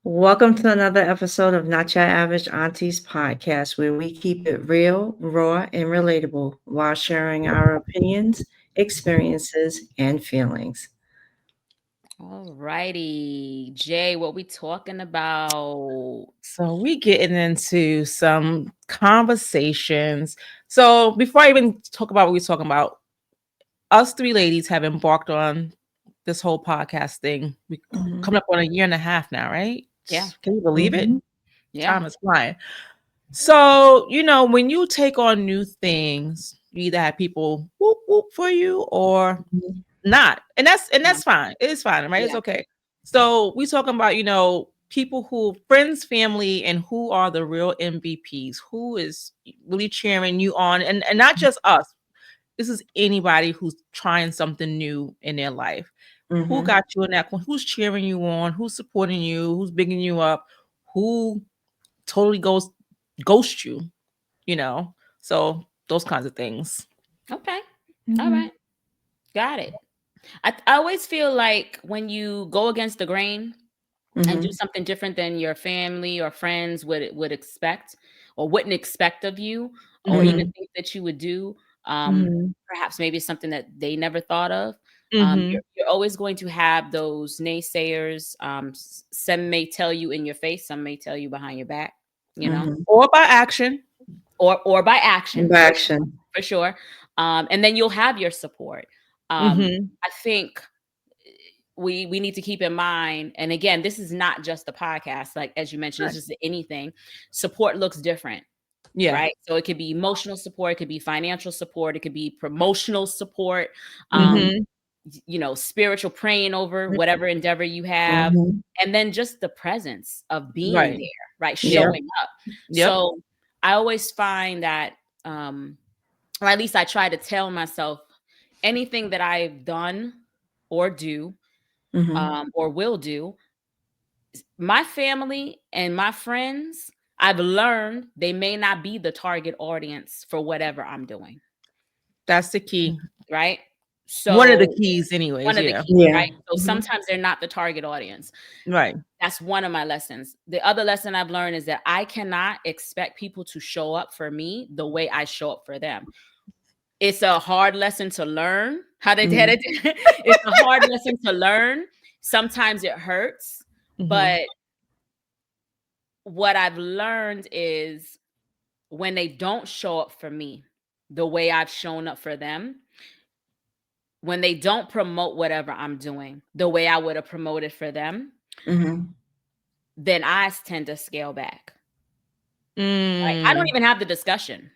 Welcome to another episode of Not Yo Average Aunties podcast, where we keep it real, raw, and relatable while sharing our opinions, experiences, and feelings. All righty, Jay, what we talking about? So we getting into some conversations. So before I even talk about what we're talking about, us three ladies have embarked on this whole podcast thing. We Mhm. coming up on a year and a half now, right? Yeah, Can you believe it? Mhm. yeah, Time is flying. So, when you take on new things, you either have people whoop whoop for you or Mhm. not. And that's yeah, fine. It's fine, right? It's yeah. okay. So we talking about, people who friends, family, and who are the real MVPs, who is really cheering you on, and not just us. This is anybody who's trying something new in their life. Who Mhm. got you in that corner? Who's cheering you on? Who's supporting you? Who's bigging you up? Who totally goes ghost you, you know? So those kinds of things. Okay, all Mhm. right, got it. I always feel like when you go against the grain and do Mhm. something different than your family or friends would expect or wouldn't expect of you, or even Mhm. think that you would do, Mhm. perhaps maybe something that they never thought of. Mm-hmm. You're always going to have those naysayers. Some may tell you in your face, some may tell you behind your back, you know, Mhm. Or by action. or by action, for sure, Action. for sure. And then you'll have your support. Mm-hmm. I think we need to keep in mind, and again, this is not just the podcast, like as you mentioned, Right. this is anything. Support looks different, Yeah. right? So it could be emotional support, it could be financial support, it could be promotional support, um Mm-hmm. spiritual, praying over whatever endeavor you have, Mhm. and then just the presence of being Right. there, right? Yeah. Showing up. Yep. So I always find that, or at least I try to tell myself, anything that I've done or do, Mhm. or will do, my family and my friends, I've learned they may not be the target audience for whatever I'm doing, That's the key. right? One of the So keys, one anyways. of the Yeah. keys, Yeah. right? So Mhm. sometimes they're not the target audience. Right. That's one of my lessons. The other lesson I've learned is that I cannot expect people to show up for me the way I show up for them. It's a hard lesson to learn how they did Mhm. it. It's a hard lesson to learn. Sometimes it hurts, Mm-hmm. but what I've learned is when they don't show up for me the way I've shown up for them, when they don't promote whatever I'm doing the way I would have promoted for them, Mhm. then I tend to scale back. Right? I don't Mm. even have the discussion.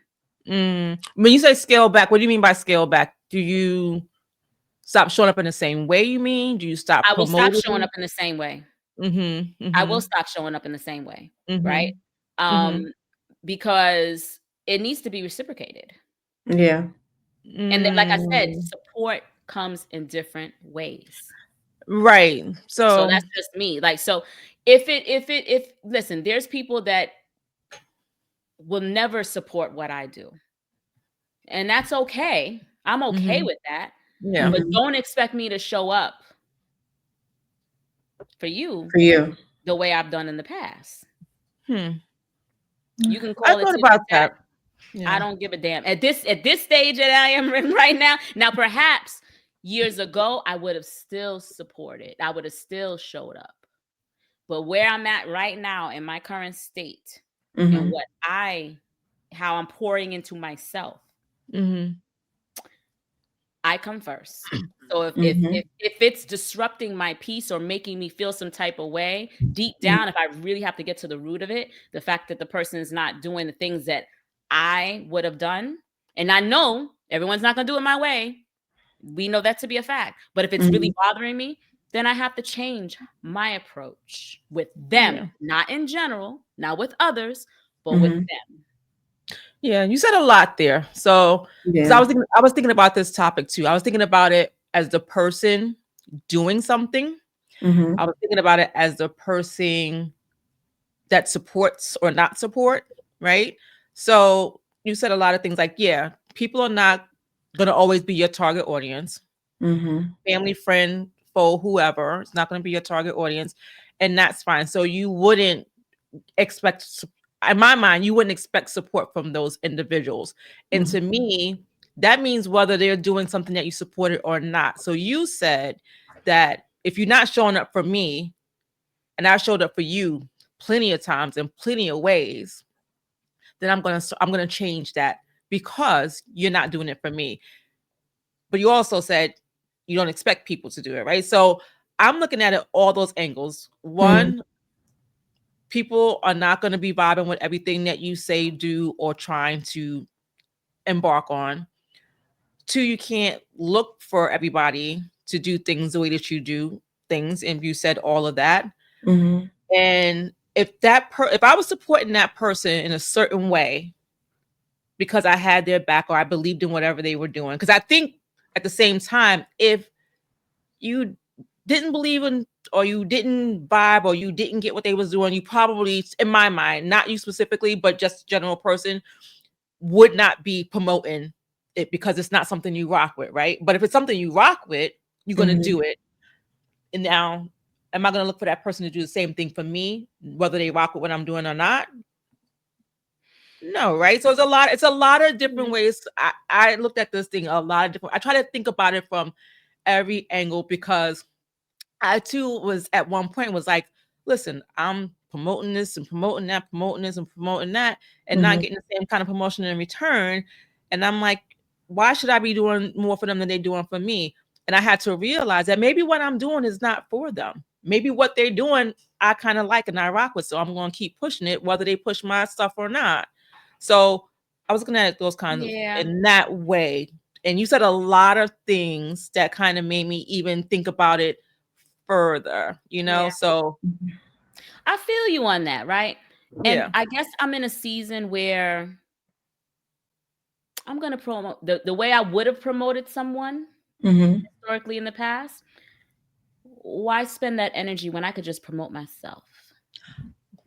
When you say scale back, what do you mean by scale back? Do you stop showing up in the same way? You mean? Do you stop I will stop showing promoting? up in the same way. Mm-hmm. I will Mm-hmm. stop showing up in the same way, right? Mm-hmm. Um, Mm-hmm. because it needs to be reciprocated. Yeah. And then, like I said, Mm. support comes in different ways. Right. So So that's just me. Like, so if listen, there's people that will never support what I do. And that's okay. I'm okay mhm. with that. Yeah. But Mhm. don't expect me to show up for you For you. the way I've done in the past. Hmm. You can I call it thought tit for about tat. that. I Yeah. don't give a damn. At this stage that I am in right now. Now, perhaps years ago, I would have still supported. I would have still showed up. But where I'm at right now in my current state and Mhm. how I'm pouring into myself, Mhm. I come first. So if if Mhm. if if it's disrupting my peace or making me feel some type of way, deep Mhm. down, if I really have to get to the root of it, the fact that the person is not doing the things that I would have done, and I know everyone's not gonna do it my way. We know that to be a fact. But if it's really Mhm. bothering me, then I have to change my approach with Yeah. them, not in general, not with others, but with Mhm. them. Yeah. You said a lot there. So, because Yeah. I was thinking about this topic too. I was thinking about it as the person doing something. I Mhm. was thinking about it as the person that supports or not support, right? So you said a lot of things like, yeah, people are not gonna always be your target audience. Mhm. Family, friend, foe, whoever, it's not gonna be your target audience. and that's fine. So you wouldn't expect, in my mind, you wouldn't expect support from those individuals. And to me, that means whether they're doing something that you supported or not. So you said that if you're not showing up for me, and I showed up for you plenty of times in plenty of ways, then I'm gonna change that because you're not doing it for me. But you also said you don't expect people to do it, right? So I'm looking at it all those angles. One, people are not going to be vibing with everything that you say, do, or trying to embark on. Two, you can't look for everybody to do things the way that you do things, and you said all of that. And if if I was supporting that person in a certain way because I had their back or I believed in whatever they were doing, because I think at the same time, if you didn't believe in, or you didn't vibe, or you didn't get what they was doing, you probably, in my mind, not you specifically, but just general person, would not be promoting it because it's not something you rock with, right? But if it's something you rock with, you're going to do it. And now, am I going to look for that person to do the same thing for me, whether they rock with what I'm doing or not? No, right? So it's a lot of different ways. I looked at this thing a lot of different. I try to think about it from every angle, because I too was at one point was like, listen, I'm promoting this and promoting that, promoting this and promoting that, and not getting the same kind of promotion in return. And I'm like, why should I be doing more for them than they're doing for me? And I had to realize that maybe what I'm doing is not for them. Maybe what they're doing, I kind of like and I rock with. So I'm going to keep pushing it, whether they push my stuff or not. So I was looking at those kinds of in that way. And you said a lot of things that kind of made me even think about it further, so I feel you on that, right? And yeah. I guess I'm in a season where I'm going to promote the way I would have promoted someone historically in the past. Why spend that energy when I could just promote myself?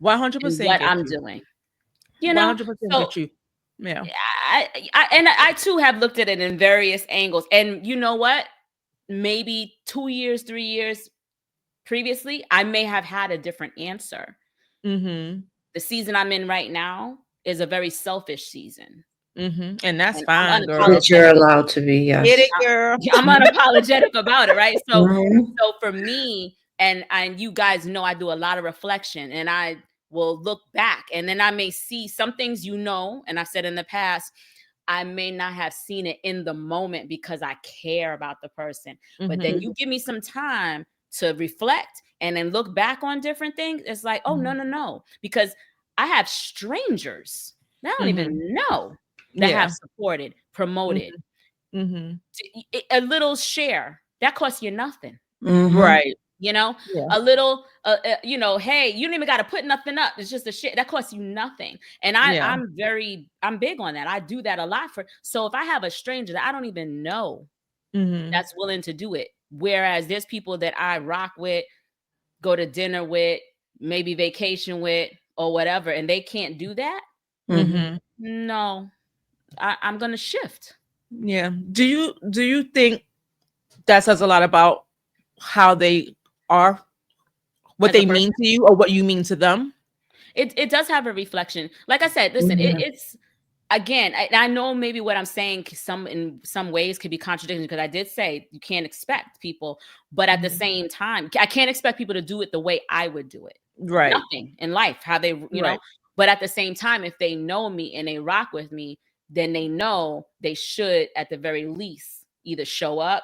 100% what get I'm you. doing, 100% So get you. Yeah. I too have looked at it in various angles, and you know what? Maybe 2 years, 3 years previously, I may have had a different answer. The season I'm in right now is a very selfish season. And that's And fine, I'm girl. That you're allowed to be, Get yes. it, girl. I'm unapologetic about it, right? So for me, and you guys know I do a lot of reflection, and I will look back, and then I may see some things, and I've said in the past, I may not have seen it in the moment because I care about the person. But then you give me some time to reflect and then look back on different things. It's like, oh, no. Because I have strangers that I don't even know that have supported, promoted. A little share that costs you nothing. Right. A little, hey, you don't even got to put nothing up. It's just a shit that costs you nothing. And I'm big on that. I do that a lot so if I have a stranger that I don't even know that's willing to do it, whereas there's people that I rock with, go to dinner with, maybe vacation with, or whatever, and they can't do that. No, I'm going to shift. Yeah. Do you think that says a lot about how they are, what they mean to you, or what you mean to them? It does have a reflection. Like I said, listen, it's again, I know maybe what I'm saying in some ways could be contradicting, because I did say you can't expect people, but at the same time, I can't expect people to do it the way I would do it. Right. Nothing in life, how they, know, but at the same time, if they know me and they rock with me, then they know they should, at the very least, either show up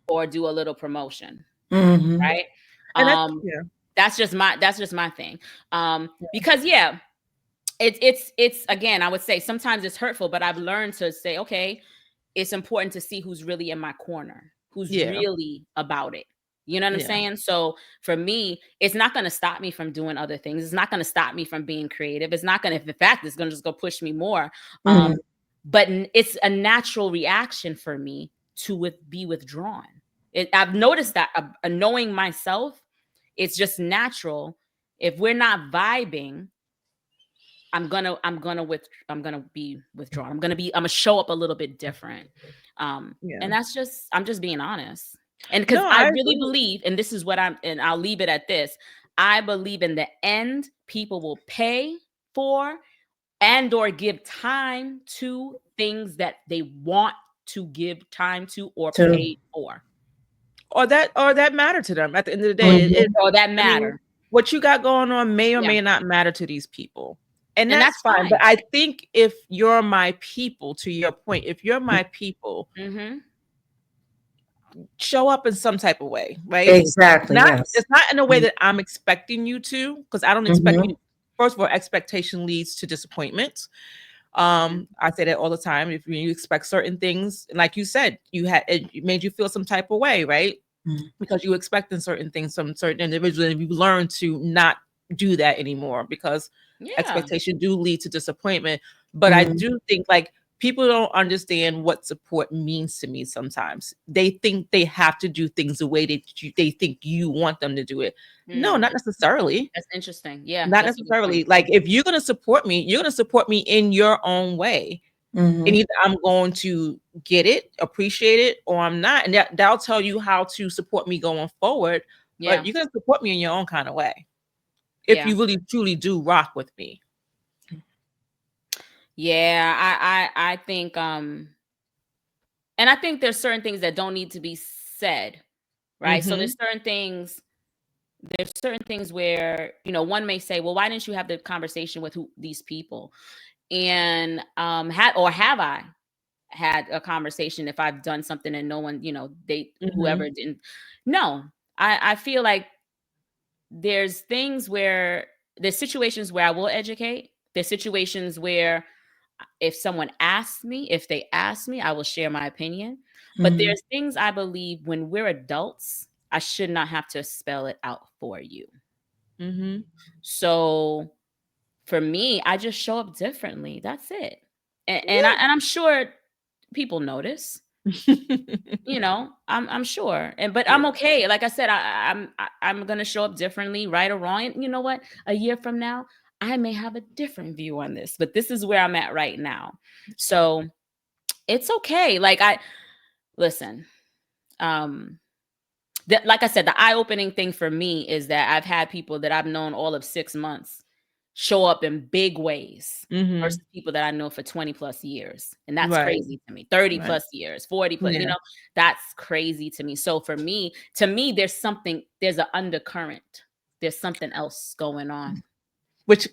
or do a little promotion. Right. And that's just my thing. Because it's again, I would say sometimes it's hurtful, but I've learned to say, okay, it's important to see who's really in my corner, who's really about it. You know what I'm saying? So for me, it's not going to stop me from doing other things. It's not going to stop me from being creative. It's not going to, in fact, it's going to just go push me more. But it's a natural reaction for me to be withdrawn. I've noticed that knowing myself, it's just natural. If we're not vibing, I'm gonna be withdrawn. I'm gonna show up a little bit different. And I'm just being honest. And because No, I I really agree. believe, and this is what and I'll leave it at this. I believe in the end, people will pay for and or give time to things that they want to give time to or To pay for. Or that matter to them at the end of the day. mhm, Or that I mean, matter. what you got going on may or Yeah. may not matter to these people. And And that's that's fine. But fine. I think if you're my people, to your point, if you're my people, Mm-hmm. show up in some type of way, right? exactly, Not yes. It's not in a way Mhm, that I'm expecting you to, because I don't expect mhm, you. First of all, expectation leads to disappointment. Mm-hmm. I say that all the time. If you expect certain things, and like you said, it made you feel some type of way, right? mhm, Because you expecting certain things from certain individuals, and you learn to not do that anymore, because Yeah. expectation do lead to disappointment. But I mhm, do think, like, people don't understand what support means to me sometimes. They think they have to do things the way they think you want them to do it. No, Hmm. not necessarily. That's interesting. Yeah, Not that's a good point. necessarily. Like, if you're going to support me, you're going to support me in your own way. And mhm, either I'm going to get it, appreciate it, or I'm not. And that'll tell you how to support me going forward. But Yeah. you're going to support me in your own kind of way if Yeah. you really truly do rock with me. Yeah. I think and I think there's certain things that don't need to be said, right? So Mm-hmm. there's certain things where, one may say, well, why didn't you have the conversation with these people? And have I had a conversation if I've done something and no one, Mm-hmm. whoever didn't? No. I feel like there's things where there's situations where I will educate. There's situations where if they ask me, I will share my opinion. But mhm, there's things I believe when we're adults, I should not have to spell it out for you. Mm-hmm. So for me, I just show up differently. That's it. Yeah. And I'm sure people notice. I'm sure, but I'm Yeah. okay. Like I said, I'm gonna show up differently, right or wrong. And you know what? A year from now, I may have a different view on this, but this is where I'm at right now. So it's okay. Like I listen. Um, like I said, the eye-opening thing for me is that I've had people that I've known all of 6 months show up in big ways Mm-hmm. versus people that I know for 20 plus years. And that's Right. crazy to me. 30 Right. plus years, 40 plus, Yeah. that's crazy to me. So for me, there's an undercurrent. There's something else going on. Which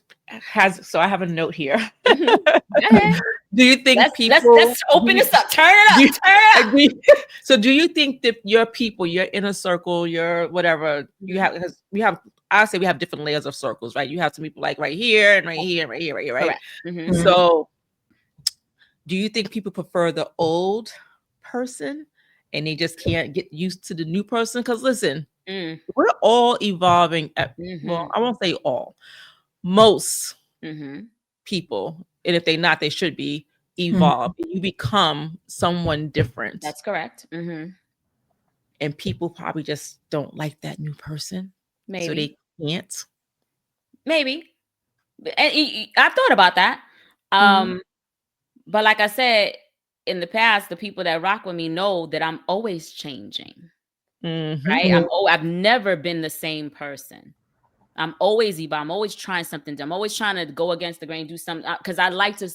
so I have a note here. Mhm. Go ahead. Do you think Let's open this up. Turn it do up. you, Turn it up. so do you think that your people, your inner circle, your whatever, Mhm. I say we have different layers of circles, right? You have some people like right here and right here and right here, right here, right? Correct. Hmm. mhm, So do you think people prefer the old person and they just can't get used to the new person? Because listen, Mm. we're all evolving well, Hmm. I won't say all, most Hmm. people, and if they're not, they should be mhm. evolved. You become someone different, That's correct. and people probably just don't like that new person, so Maybe. they can't. Maybe. And I've thought about that. Mhm. Um, but like I said, in the past, the people that rock with me know that I'm always changing, Mhm. right? Mhm, I've never been the same person. I'm always I'm always trying something. I'm always trying to go against the grain, do something because I like to.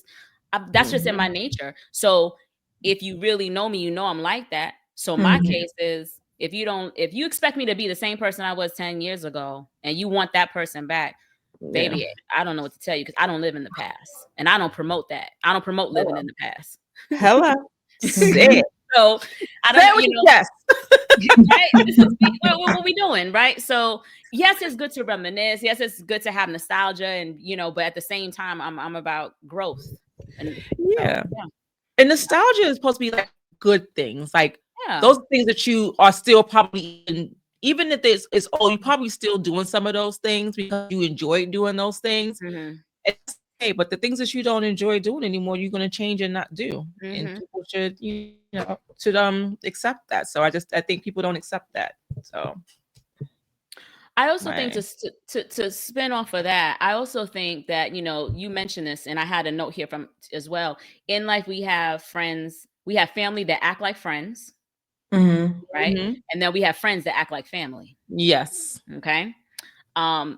That's just in my Mhm. nature. So if you really know me, you know I'm like that. So my mhm. case is if you expect me to be the same person I was 10 years ago and you want that person back, Yeah. baby, I don't know what to tell you because I don't live in the past and I don't promote that. I don't promote living Hello. in the past. Hello. Say Mhm. it. So I Say don't, it with your chest. right? This is what we doing, right? So yes, it's good to reminisce. Yes, it's good to have nostalgia, and but at the same time, I'm about growth, and so Yeah. And nostalgia is supposed to be like good things, like yeah, those things that you are still probably even if it's you're probably still doing some of those things because you enjoy doing those things. hmm It's okay, but the things that you don't enjoy doing anymore, you're going to change and not do. And hmm people should accept that. So I think people don't accept that. So I also think my to spin off of that, I also think that you mentioned this, and I had a note here from as well. In life, we have friends, we have family that act like friends, right? Mhm. And then we have friends that act like family. Yes. Okay.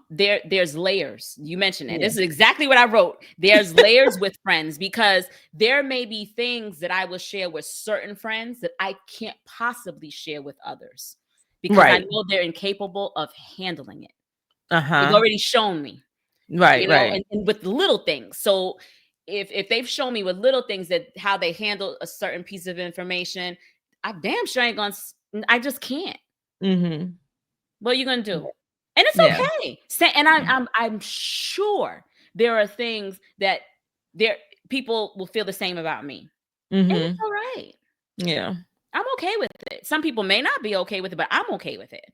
There's layers. You mentioned it. Yeah. This is exactly what I wrote. There's layers with friends, because there may be things that I will share with certain friends that I can't possibly share with others, because I Right. know they're incapable of handling it. They've Uh-huh. already shown me, Right, right. and with little things. So if they've shown me with little things that how they handle a certain piece of information, I damn sure ain't gonna. I just can't. Mhm. What are you gonna do? And it's Yeah. okay. And I'm sure there are things that there people will feel the same about me. And it's Mhm. all right. Yeah. I'm okay with it. Some people may not be okay with it, but I'm okay with it.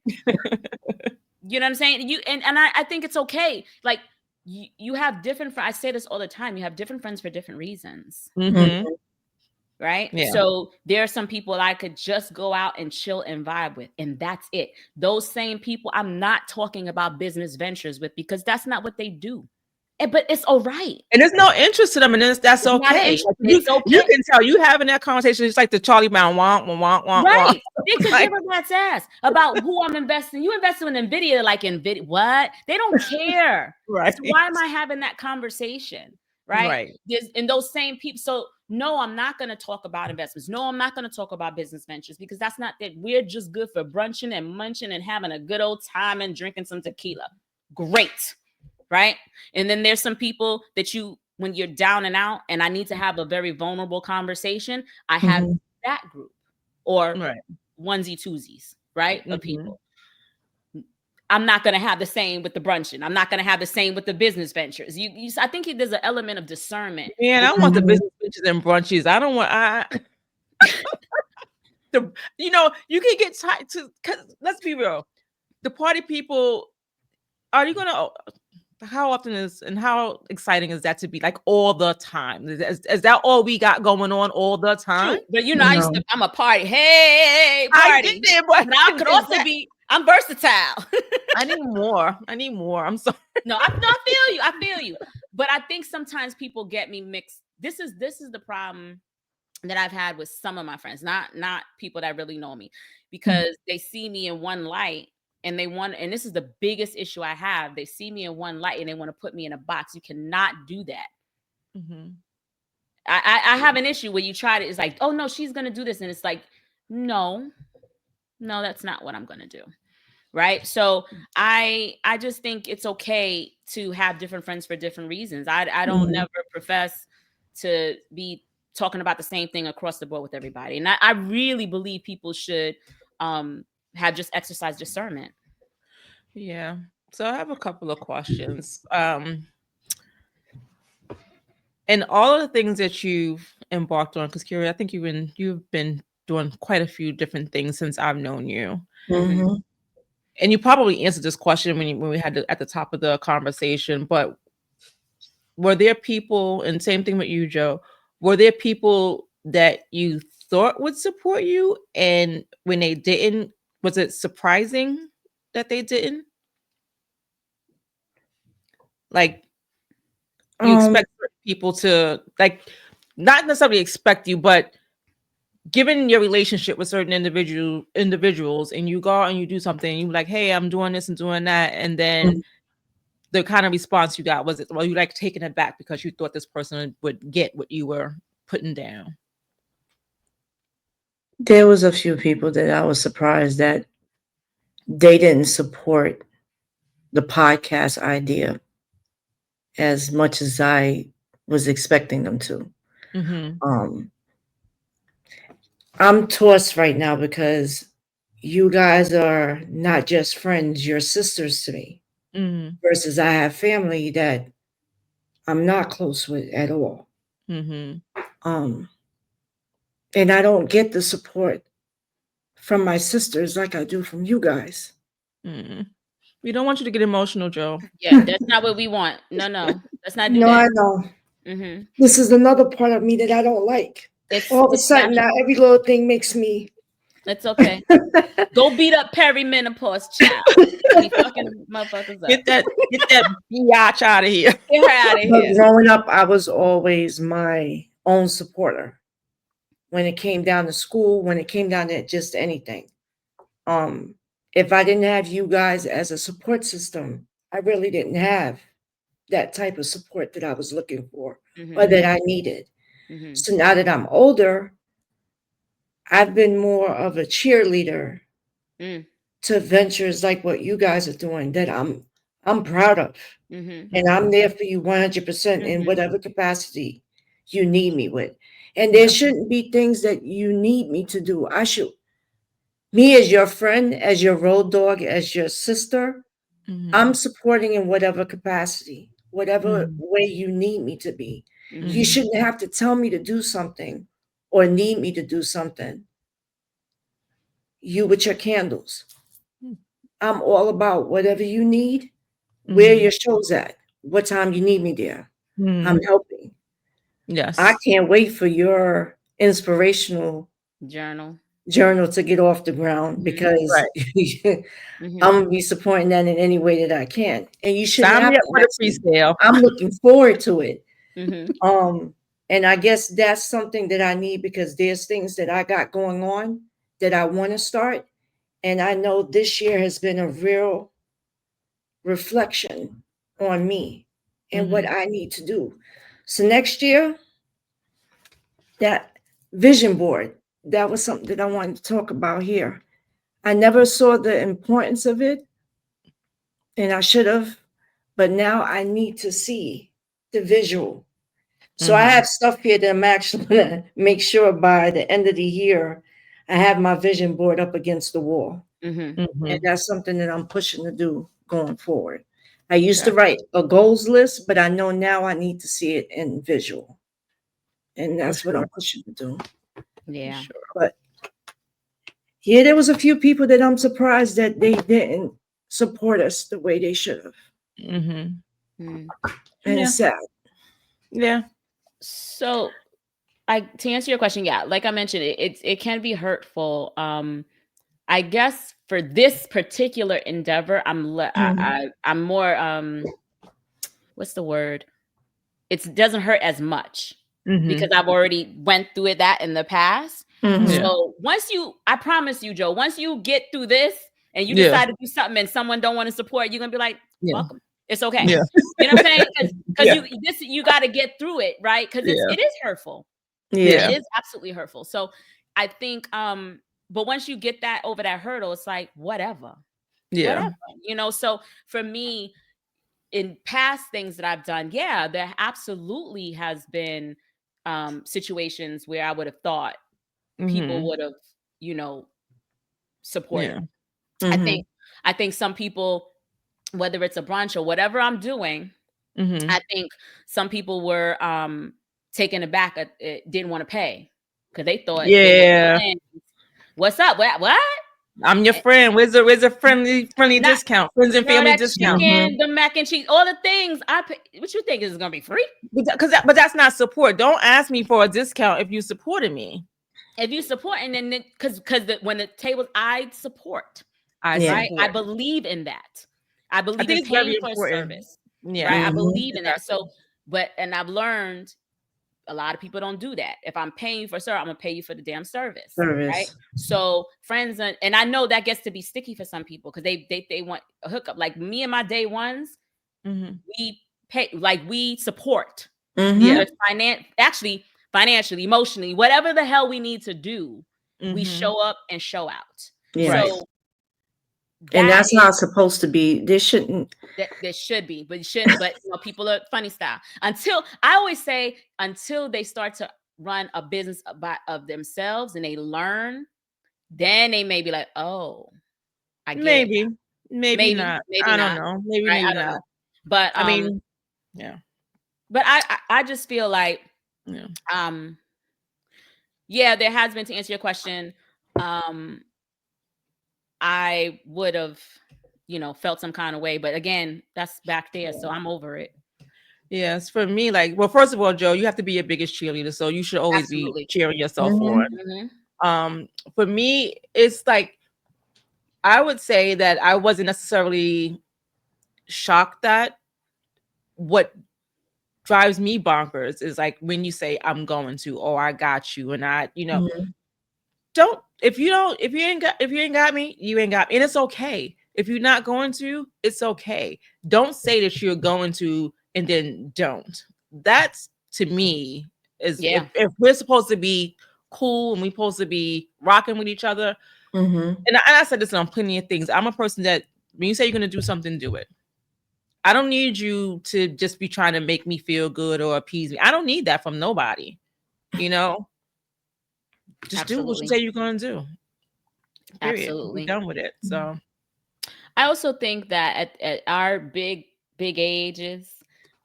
You know what I'm saying? I think it's okay. Like you have different I say this all the time. You have different friends for different reasons. Mhm. Right. Yeah. So there are some people I could just go out and chill and vibe with, and that's it. Those same people I'm not talking about business ventures with, because that's not what they do. But it's all right. And there's no interest to them, and that's It's not okay. interest. Like, It's you okay. can tell you having that conversation. It's like the Charlie Brown womp womp womp womp. Right. They could Like, give a rat's ass about who I'm investing. You invested in Nvidia, like Nvidia. What? They don't care. right. So why am I having that conversation? Right. Right. And those same people. So no, I'm not going to talk about investments. No, I'm not going to talk about business ventures, because that's not that. We're just good for brunching and munching and having a good old time and drinking some tequila. Great. Right. And then there's some people that when you're down and out and I need to have a very vulnerable conversation, I have that group or Right. onesie twosies, right? Of Mhm. people. I'm not going to have the same with the brunching. I'm not going to have the same with the business ventures. I think there's an element of discernment. Man, I want the business bitches and brunches. I don't want you can get tied to, because let's be real. The party people, are you gonna how often how exciting is that to be like all the time? Is that all we got going on all the time? True. But I'm a party. Hey, I party. get it, but I could also I'm versatile. I need more. I'm sorry. No, I feel you. But I think sometimes people get me mixed. This is the problem that I've had with some of my friends, not people that really know me, because they see me in one light and and this is the biggest issue I have. They see me in one light and they want to put me in a box. You cannot do that. Mm-hmm. I have an issue where you try to, it's like, oh no, she's going to do this. And it's like, no, that's not what I'm going to do. Right. So I just think it's okay to have different friends for different reasons. I don't never profess to be talking about the same thing across the board with everybody. And I really believe people should have just exercise discernment. Yeah. So I have a couple of questions. And all of the things that you've embarked on, because Kira, I think you've been doing quite a few different things since I've known you. Mm-hmm. And you probably answered this question when we had at the top of the conversation, but were there people, and same thing with you, Joe, were there people that you thought would support you, and when they didn't, was it surprising that they didn't? Like, you expect people to, like, not necessarily expect you, but given your relationship with certain individuals, and you go out and you do something, and you're like, hey, I'm doing this and doing that, and then the kind of response you got, was it, well, you like taken it back because you thought this person would get what you were putting down? There was a few people that I was surprised that they didn't support the podcast idea as much as I was expecting them to. I'm tossed right now because you guys are not just friends, you're sisters to me. Versus I have family that I'm not close with at all. And I don't get the support from my sisters like I do from you guys. We don't want you to get emotional, Joe. Yeah, that's not what we want. No, let's not do that. I know. This is another part of me that I don't like. All of a sudden, now every little thing makes me. It's okay. Go beat up perimenopause, child. Be fucking motherfuckers up. Get that biatch out of here. Get her out of here. Growing up, I was always my own supporter. when it came down to school, when it came down to just anything. If I didn't have you guys as a support system, I really didn't have that type of support that I was looking for or that I needed. So now that I'm older, I've been more of a cheerleader to ventures like what you guys are doing that I'm proud of. And I'm there for you 100% in whatever capacity you need me with. And there shouldn't be things that you need me to do. Me as your friend, as your road dog, as your sister, I'm supporting in whatever capacity, whatever way you need me to be. You shouldn't have to tell me to do something or need me to do something. You with your candles. I'm all about whatever you need, where your show's at, what time you need me there. I'm helping. Yes. I can't wait for your inspirational journal to get off the ground because I'm gonna be supporting that in any way that I can. And you shouldn't Sign have me up to for the ask me. pre-sale. I'm looking forward to it. And I guess that's something that I need because there's things that I got going on that I want to start. And I know this year has been a real reflection on me and what I need to do. So next year, that vision board, that was something that I wanted to talk about here. I never saw the importance of it, and I should have, but now I need to see the visual. So I have stuff here that I'm actually gonna make sure by the end of the year, I have my vision board up against the wall. And that's something that I'm pushing to do going forward. I used to write a goals list, but I know now I need to see it in visual. And that's what I'm pushing to do. Yeah. But yeah, there was a few people that I'm surprised that they didn't support us the way they should have. And it's sad. Yeah. So to answer your question, yeah, like I mentioned, it can be hurtful. I guess for this particular endeavor, I'm more what's the word? It doesn't hurt as much because I've already went through that in the past. So I promise you, Joe, once you get through this and you decide to do something and someone don't want to support, you're gonna be like, welcome. It's okay. You know what I'm saying? Because you got to get through it, right? Because it is hurtful. It is absolutely hurtful. So I think, but once you get that over that hurdle, it's like whatever. So for me, in past things that I've done, there absolutely has been situations where I would have thought people would have, supported. I think some people, whether it's a brunch or whatever I'm doing, I think some people were taken aback, didn't want to pay because they thought, what's up? What? I'm your friend. Where's a friendly discount? Friends and family discount. Chicken, the mac and cheese, all the things I pay. What you think is gonna be free? But that's not support. Don't ask me for a discount if you supported me. If you support, and then because when the tables, I support. I believe in that. I believe in it's very paying for important. service. Right. I believe in that. So, and I've learned a lot of people don't do that. If I'm paying you for service, I'm gonna pay you for the damn service. Right. So friends, and I know that gets to be sticky for some people because they want a hookup. Like me and my day ones, we pay, like we support. Financially, emotionally, whatever the hell we need to do, we show up and show out. So and that's not supposed to be. There shouldn't. There should be, but it shouldn't. But people are funny style. Until I always say, until they start to run a business of themselves and they learn, then they may be like, oh, I get maybe it. Maybe not. I don't know. Maybe not. Know. But I mean, yeah. But I just feel like, there has been, to answer your question, I would have, felt some kind of way. But again, that's back there. So I'm over it. Yes, for me, like, well, first of all, Joe, you have to be your biggest cheerleader. So you should always be cheering yourself on. For me, it's like, I would say that I wasn't necessarily shocked that what drives me bonkers is like when you say I'm going to, or I got you, and I, don't, if you ain't got me, you ain't got me. And it's okay. If you're not going to, it's okay. Don't say that you're going to and then don't. That's, to me, is if we're supposed to be cool and we're supposed to be rocking with each other. And I said this on plenty of things. I'm a person that when you say you're going to do something, do it. I don't need you to just be trying to make me feel good or appease me. I don't need that from nobody. Just do what you say you're going to do. Period. Absolutely. Be done with it. So I also think that at our big ages,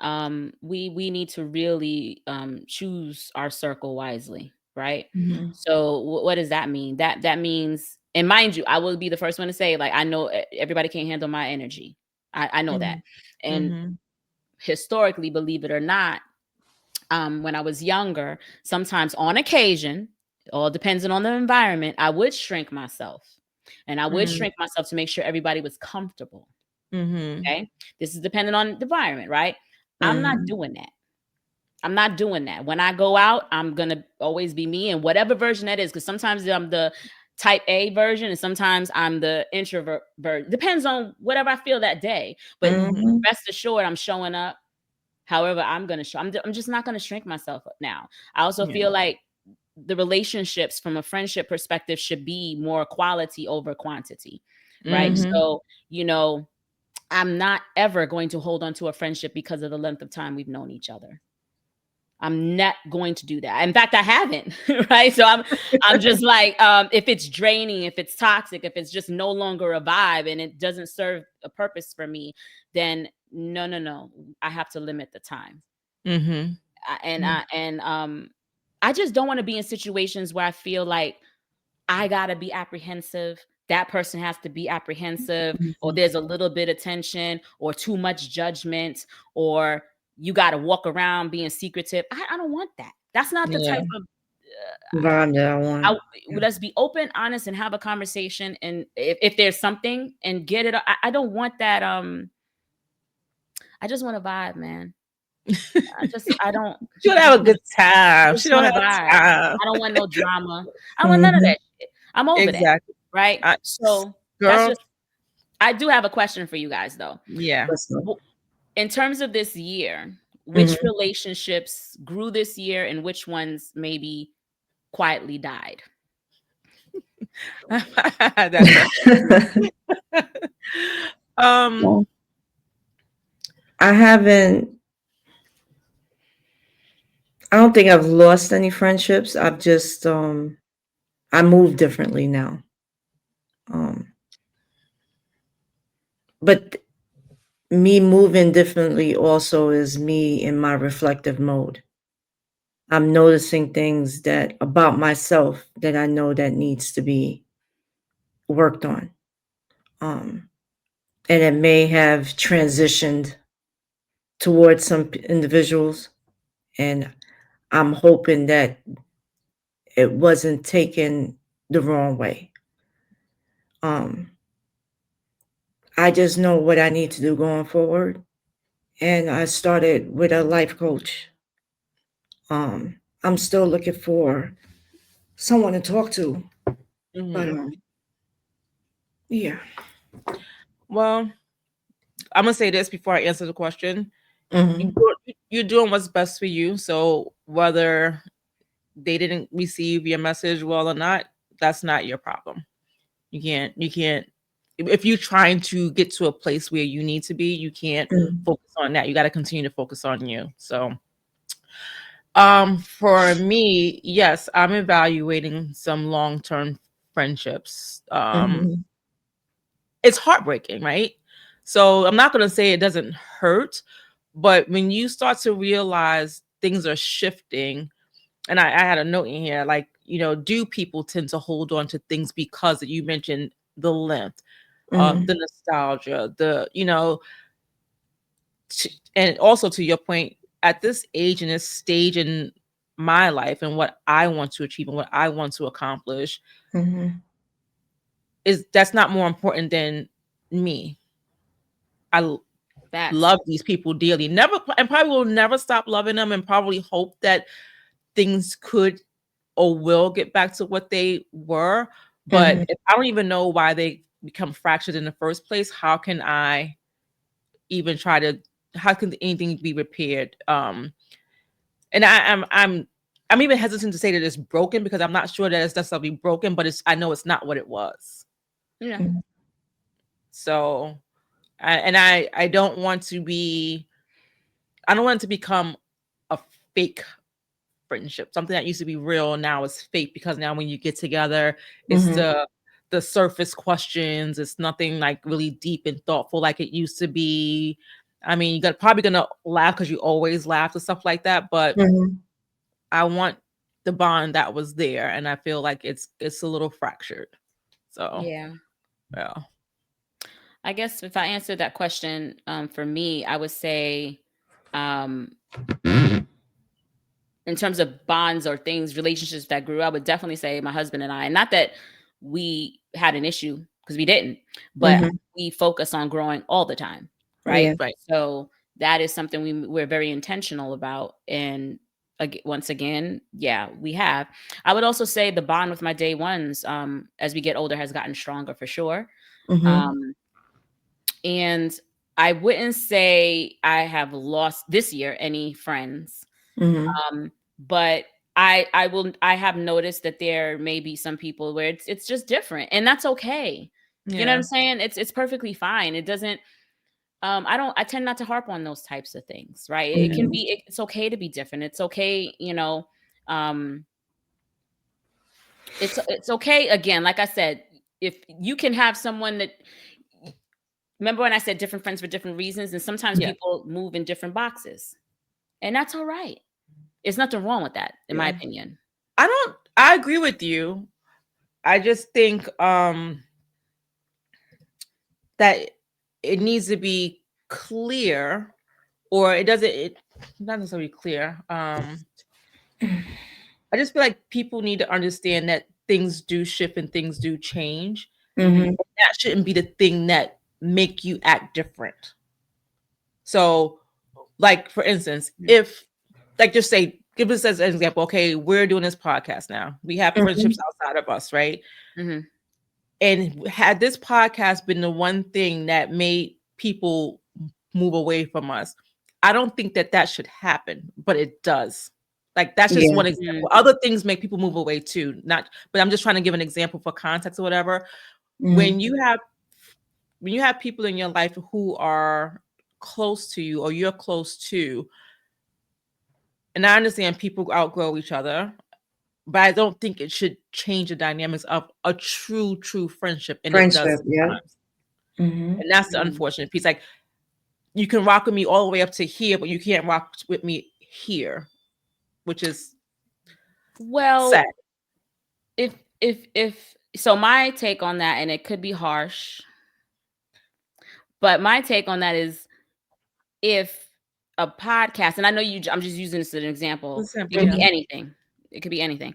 we need to really choose our circle wisely, right? So what does that mean? That means, and mind you, I will be the first one to say, like, I know everybody can't handle my energy. I know that. And historically, believe it or not, when I was younger, sometimes on occasion, all depending on the environment, I would shrink myself. And I would shrink myself to make sure everybody was comfortable. Okay. This is dependent on the environment, right? I'm not doing that. I'm not doing that. When I go out, I'm going to always be me, and whatever version that is, because sometimes I'm the type A version and sometimes I'm the introvert version. Depends on whatever I feel that day. But rest assured, I'm showing up however I'm going to show. I'm just not going to shrink myself up now. I also feel like the relationships from a friendship perspective should be more quality over quantity, right? So, I'm not ever going to hold on to a friendship because of the length of time we've known each other. I'm not going to do that. In fact, I haven't, right? So I'm just like, if it's draining, if it's toxic, if it's just no longer a vibe and it doesn't serve a purpose for me, then no, I have to limit the time. I just don't want to be in situations where I feel like I gotta be apprehensive. That person has to be apprehensive, or there's a little bit of tension, or too much judgment, or you got to walk around being secretive. I don't want that. That's not the type of vibe that I want. Let's be open, honest, and have a conversation. And if there's something, and get it. I don't want that. I just want a vibe, man. I don't. She would have a good time. She don't have time. time. I don't want no drama. I don't want none of that shit. I'm over that. Right. So that's just. I do have a question for you guys, though. Yeah. In terms of this year, which relationships grew this year, and which ones maybe quietly died? I don't think I've lost any friendships. I've just I move differently now. But me moving differently also is me in my reflective mode. I'm noticing things that about myself that I know that needs to be worked on. And it may have transitioned towards some individuals, and I'm hoping that it wasn't taken the wrong way. I just know what I need to do going forward. And I started with a life coach. I'm still looking for someone to talk to. But yeah. Well, I'm gonna say this before I answer the question. You're doing what's best for you. So whether they didn't receive your message well or not, that's not your problem. You can't. If you're trying to get to a place where you need to be, you can't focus on that. You got to continue to focus on you. So, for me, yes, I'm evaluating some long-term friendships. It's heartbreaking, right? So I'm not going to say it doesn't hurt, but when you start to realize things are shifting, and I had a note in here, like, do people tend to hold on to things because you mentioned the length, the nostalgia, and also to your point, at this age and this stage in my life and what I want to achieve and what I want to accomplish, that's not more important than me. love these people dearly. Never, and probably will never stop loving them, and probably hope that things could or will get back to what they were. But if I don't even know why they become fractured in the first place, how can I even try to? How can anything be repaired? And I'm even hesitant to say that it's broken, because I'm not sure that it's necessarily broken, but I know it's not what it was. Yeah. So, I don't want to be. I don't want it to become a fake friendship. Something that used to be real now is fake, because now when you get together, it's the surface questions. It's nothing like really deep and thoughtful like it used to be. I mean, you're probably gonna laugh because you always laugh and stuff like that, but I want the bond that was there, and I feel like it's a little fractured. So yeah. I guess if I answered that question, for me, I would say, in terms of bonds or things, relationships that grew, I would definitely say my husband and I. And not that we had an issue, because we didn't, but we focus on growing all the time, right? Yeah. Right. So that is something we're very intentional about. And once again, yeah, we have. I would also say the bond with my day ones, as we get older, has gotten stronger for sure. And I wouldn't say I have lost this year any friends. But I have noticed that there may be some people where it's just different, and that's okay. Yeah. You know what I'm saying? It's perfectly fine. It doesn't, I tend not to harp on those types of things, right? It can be, it's okay to be different. It's okay, it's okay. Again, like I said, if you can have someone that, remember when I said different friends for different reasons, and sometimes people move in different boxes, and that's all right. There's nothing wrong with that, in my opinion. I agree with you. I just think that it needs to be clear, or it's not necessarily clear. I just feel like people need to understand that things do shift and things do change. And that shouldn't be the thing that make you act different. So, like, for instance, if, like, just say, give us as an example, okay, we're doing this podcast now. We have friendships outside of us, right? And had this podcast been the one thing that made people move away from us, I don't think that should happen, but it does. Like, that's just one example. Other things make people move away too. But I'm just trying to give an example for context or whatever. When you have people in your life who are close to you, or you're close to, and I understand people outgrow each other, but I don't think it should change the dynamics of a true friendship. And it does sometimes. And that's the unfortunate piece. Like, you can rock with me all the way up to here, but you can't rock with me here, which is sad. If so, my take on that, and it could be harsh, but my take on that is, if a podcast, and I know I'm just using this as an example, it could be anything. It could be anything.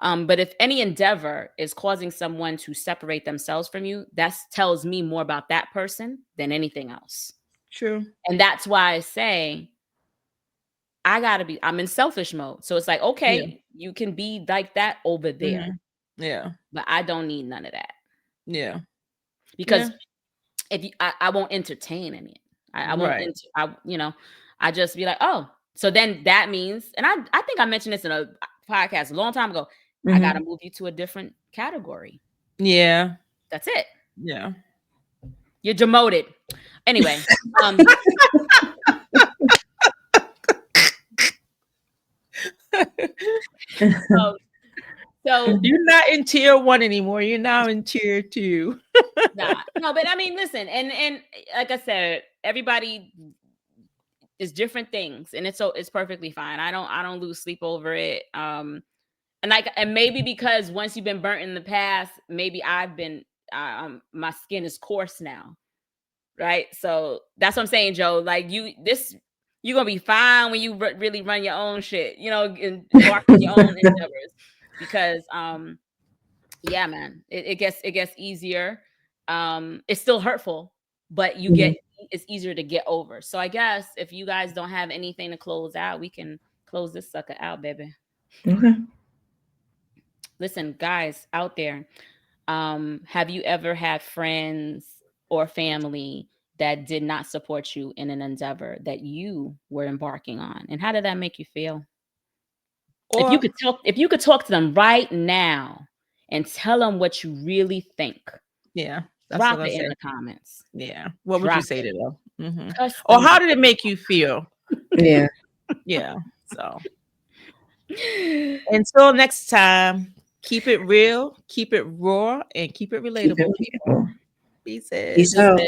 But if any endeavor is causing someone to separate themselves from you, that tells me more about that person than anything else. True. And that's why I say, I'm in selfish mode. So it's like, okay, you can be like that over there. Yeah. But I don't need none of that. Yeah. Because if I won't entertain any. I won't, I just be like, oh, so then that means, and I think I mentioned this in a podcast a long time ago, I got to move you to a different category. Yeah. That's it. Yeah. You're demoted. Anyway. So you're not in tier 1 anymore. You're now in tier 2. No, but I mean, listen, and like I said, everybody is different things, and it's perfectly fine. I don't lose sleep over it. And maybe because once you've been burnt in the past, maybe I've been my skin is coarse now, right? So that's what I'm saying, Joe. Like, you're gonna be fine when you really run your own shit, and walk in your own endeavors. Because man, it gets easier. It's still hurtful, but you get it's easier to get over. So I guess if you guys don't have anything to close out, we can close this sucker out, baby. Okay. Listen, guys out there, have you ever had friends or family that did not support you in an endeavor that you were embarking on? And how did that make you feel? Or if you could talk to them right now and tell them what you really think. Yeah. Drop it in the comments. Yeah. What would you say to them? Mm-hmm. Or how did it make you feel? Yeah. Yeah. So until next time, keep it real, keep it raw, and keep it relatable. Keep it real. Peace. Peace out.